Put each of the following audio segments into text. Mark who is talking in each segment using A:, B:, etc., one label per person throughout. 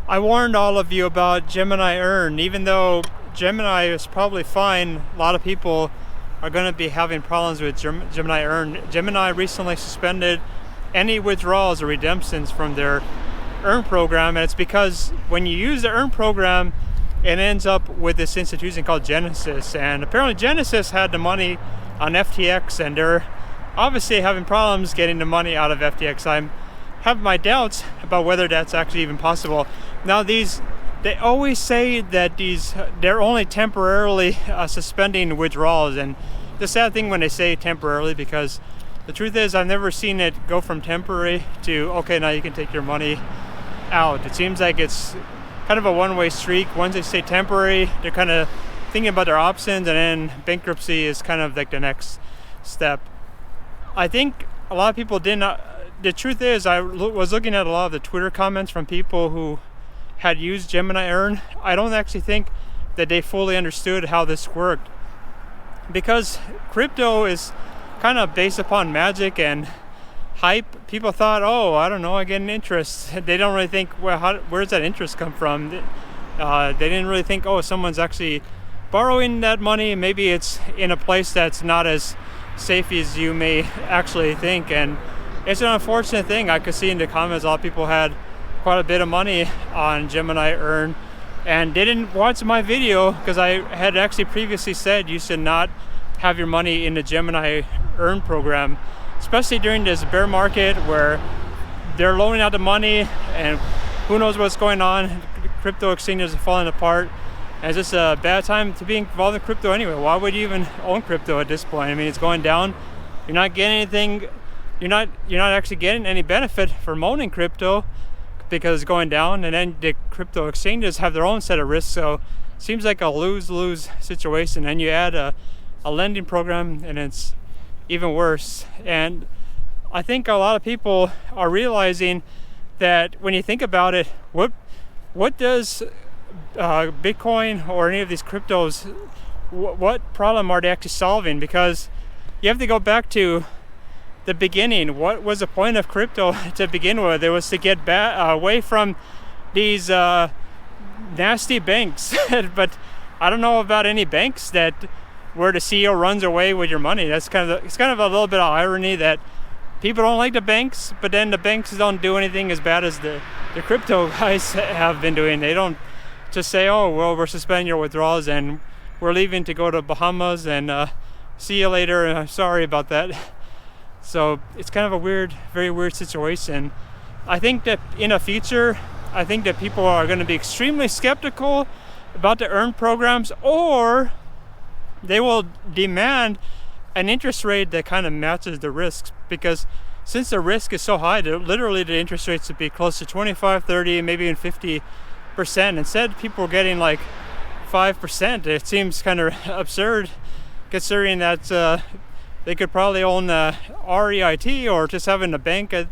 A: I warned all of you about Gemini Earn. Even though Gemini is probably fine, a lot of people are going to be having problems with Gemini Earn. Gemini recently suspended any withdrawals or redemptions from their Earn program, and it's because when you use the Earn program, it ends up with this institution called Genesis, and apparently Genesis had the money on FTX, and they're obviously having problems getting the money out of FTX. I have my doubts about whether that's actually even possible. Now they always say that they're only temporarily suspending withdrawals, and the sad thing when they say temporarily, because the truth is I've never seen it go from temporary to okay, now you can take your money out. It seems like it's kind of a one-way streak. Once they say temporary, they're kind of thinking about their options, and then bankruptcy is kind of like the next step. I think a lot of people did not. The truth is, I was looking at a lot of the Twitter comments from people who had used Gemini Earn. I don't actually think that they fully understood how this worked, because crypto is kind of based upon magic and hype. People thought, oh, I don't know, I get an interest. They don't really think, well, where's that interest come from? They didn't really think, oh, someone's actually borrowing that money. Maybe it's in a place that's not as safe as you may actually think. And it's an unfortunate thing. I could see in the comments a lot of people had quite a bit of money on Gemini Earn and they didn't watch my video, because I had actually previously said you should not have your money in the Gemini Earn program, especially during this bear market where they're loaning out the money and who knows what's going on. Crypto exchanges are falling apart, and it's just a bad time to be involved in crypto anyway. Why would you even own crypto at this point? I mean, it's going down. You're not getting anything. You're not actually getting any benefit from owning crypto because it's going down, and then the crypto exchanges have their own set of risks. So it seems like a lose-lose situation. And you add a lending program, and it's even worse. And I think a lot of people are realizing that when you think about it, what does Bitcoin or any of these cryptos, what problem are they actually solving? Because you have to go back to the beginning. What was the point of crypto to begin with? It was to get away from these nasty banks. But I don't know about any banks that where the CEO runs away with your money. It's kind of a little bit of irony that people don't like the banks, but then the banks don't do anything as bad as the crypto guys have been doing. They don't just say, oh, well, we're suspending your withdrawals and we're leaving to go to Bahamas and see you later. Sorry about that. So it's kind of a very weird situation. I think that in the future, I think that people are going to be extremely skeptical about the Earn programs, or they will demand an interest rate that kind of matches the risks, because since the risk is so high, literally the interest rates would be close to 25, 30, maybe even 50%. Instead, people are getting like 5%. It seems kind of absurd considering that they could probably own REIT or just having a bank at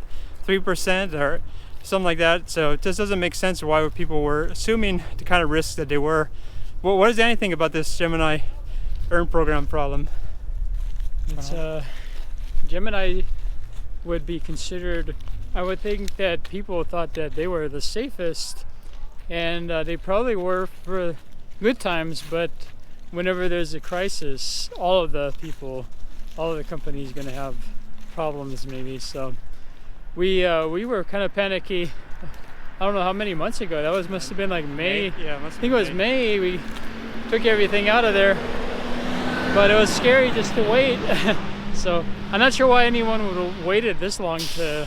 A: 3% or something like that. So it just doesn't make sense why people were assuming the kind of risks that they were. Well, what is anything about this Gemini Earn program problem?
B: It's Gemini would be considered, I would think that people thought that they were the safest, and they probably were for good times, but whenever there's a crisis, all of the companies are going to have problems maybe. So we were kind of panicky. I don't know how many months ago. That must have been like May.
A: Yeah,
B: I think it was May. We took everything out of there, but it was scary just to wait. So I'm not sure why anyone would have waited this long to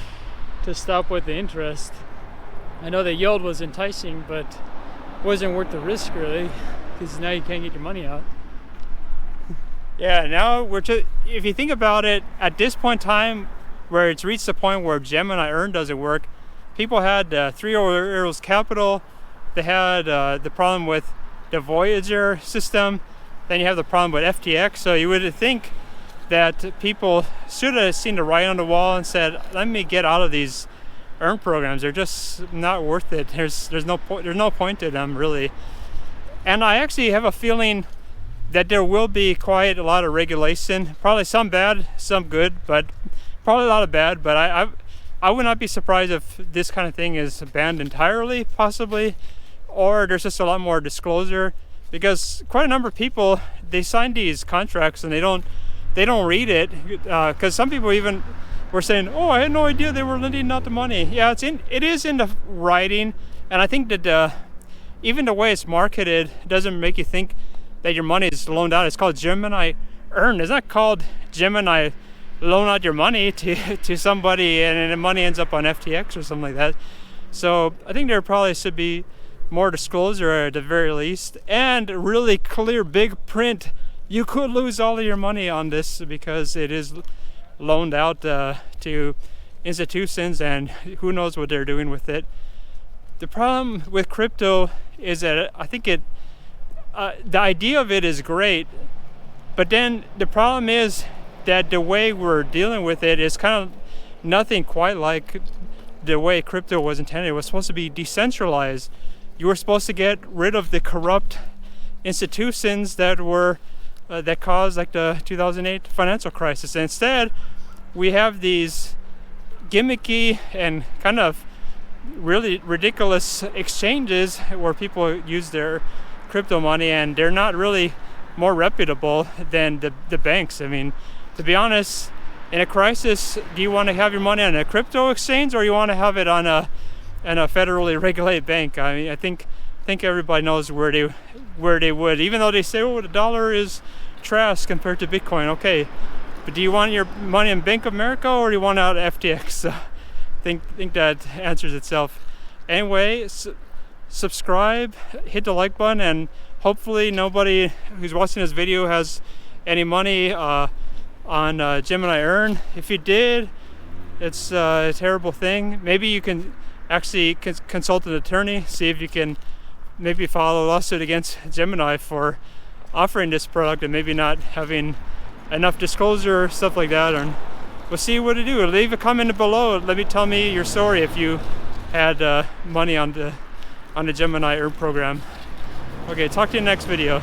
B: stop with the interest. I know the yield was enticing, but it wasn't worth the risk really, because now you can't get your money out.
A: Yeah, now if you think about it, at this point in time, where it's reached the point where Gemini Earn doesn't work, people had Three Arrows Capital, they had the problem with the Voyager system, then you have the problem with FTX. So you would think that people should have seen the writing on the wall and said, let me get out of these Earn programs. They're just not worth it. There's no point to them really. And I actually have a feeling that there will be quite a lot of regulation, probably some bad, some good, but probably a lot of bad. But I would not be surprised if this kind of thing is banned entirely, possibly, or there's just a lot more disclosure, because quite a number of people, they sign these contracts and they don't read it, because some people even were saying, oh, I had no idea they were lending out the money. Yeah, it is in the writing, and I think that even the way it's marketed doesn't make you think that your money is loaned out. It's called Gemini Earn. It's not called Gemini loan out your money to somebody and the money ends up on FTX or something like that. So I think there probably should be more disclosure at the very least, and really clear big print. You could lose all of your money on this because it is loaned out to institutions, and who knows what they're doing with it. The problem with crypto is that I think the idea of it is great, but then the problem is that the way we're dealing with it is kind of nothing quite like the way crypto was intended. It was supposed to be decentralized. You were supposed to get rid of the corrupt institutions that were that caused like the 2008 financial crisis. And instead, we have these gimmicky and kind of really ridiculous exchanges where people use their crypto money, and they're not really more reputable than the banks. I mean, to be honest, in a crisis, do you want to have your money on a crypto exchange, or you want to have it on a federally regulated bank? I mean, I think everybody knows where they would, even though they say, oh, the dollar is trash compared to Bitcoin. Okay, but do you want your money in Bank of America, or do you want it out of FTX? So I think that answers itself. Anyway, subscribe, hit the like button, and hopefully nobody who's watching this video has any money on Gemini Earn. If you did, it's a terrible thing. Maybe you can actually consult an attorney, see if you can maybe file a lawsuit against Gemini for offering this product and maybe not having enough disclosure, stuff like that. And we'll see what to do. Leave a comment below. Tell me your story if you had money on the Gemini Earn program. Okay, talk to you in the next video.